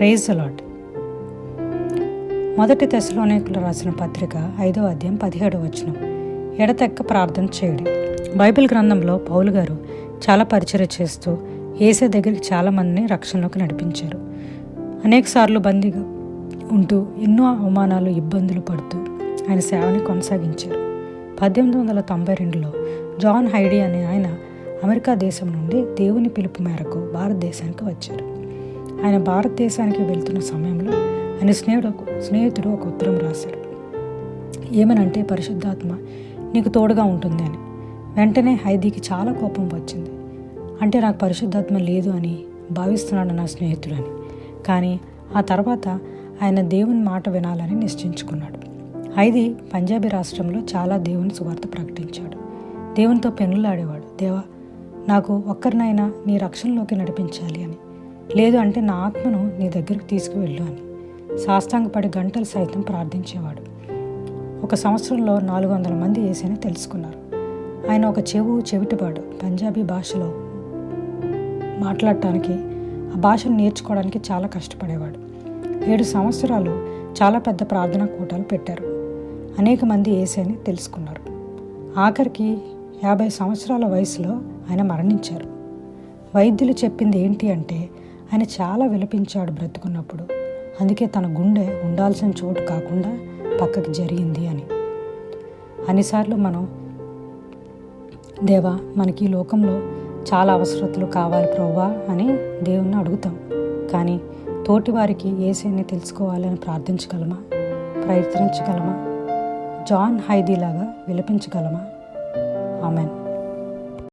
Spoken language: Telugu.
Praise the lord. మొదటి తెస్సలోనికయులకు రాసిన పత్రిక 5వ అధ్యాయం 17వ వచనం. ఎడతెక్క ప్రార్థన చేయడం. బైబిల్ గ్రంథంలో పౌలు గారు చాలా పరిచర్య చేస్తూ యేసే దగ్గరికి చాలామందిని రక్షణలోకి నడిపించారు. అనేకసార్లు బందీగా ఉంటూ ఎన్నో అవమానాలు, ఇబ్బందులు పడుతూ ఆయన సేవని కొనసాగించారు. 1892లో జాన్ హైడీ అనే ఆయన అమెరికా దేశం నుండి దేవుని పిలుపు మేరకు భారతదేశానికి వచ్చారు. ఆయన భారతదేశానికి వెళ్తున్న సమయంలో ఆయన స్నేహితుడు ఒక ఉత్తరం రాశారు. ఏమనంటే, పరిశుద్ధాత్మ నీకు తోడుగా ఉంటుంది అని. వెంటనే హైదీకి చాలా కోపం వచ్చింది. అంటే నాకు పరిశుద్ధాత్మ లేదు అని భావిస్తున్నాడు నా స్నేహితుడు అని. కానీ ఆ తర్వాత ఆయన దేవుని మాట వినాలని నిశ్చయించుకున్నాడు. హైదీ పంజాబీ రాష్ట్రంలో చాలా దేవుని సువార్త ప్రకటించాడు. దేవునితో పెనులాడేవాడు. దేవా, నాకు ఒక్కరినైనా నీ రక్షణలోకి నడిపించాలి అని, లేదు అంటే నా ఆత్మను నీ దగ్గరకు తీసుకువెళ్ళు అని సాష్టాంగపడి గంటలు సైతం ప్రార్థించేవాడు. ఒక సంవత్సరంలో 400 మంది యేసుని తెలుసుకున్నారు. ఆయన ఒక చెవిటివాడు. పంజాబీ భాషలో మాట్లాడటానికి, ఆ భాషను నేర్చుకోవడానికి చాలా కష్టపడేవాడు. 7 సంవత్సరాలు చాలా పెద్ద ప్రార్థనా కూటాలు పెట్టారు. అనేక మంది యేసుని తెలుసుకున్నారు. ఆఖరికి 50 సంవత్సరాల వయసులో ఆయన మరణించారు. వైద్యులు చెప్పింది ఏంటి అంటే, ఆయన చాలా విలపించాడు బ్రతుకున్నప్పుడు. అందుకే తన గుండె ఉండాల్సిన చోటు కాకుండా పక్కకి జరిగింది అని. అన్నిసార్లు మనం, దేవా మనకి ఈ లోకంలో చాలా అవసరతలు కావాలి ప్రభువా అని దేవుణ్ణి అడుగుతాం. కానీ తోటి వారికి యేసుని తెలుసుకోవాలని ప్రార్థించగలమా? ప్రయత్నించగలమా? జాన్ హైదీ లాగా విలపించగలమా? ఆమెన్.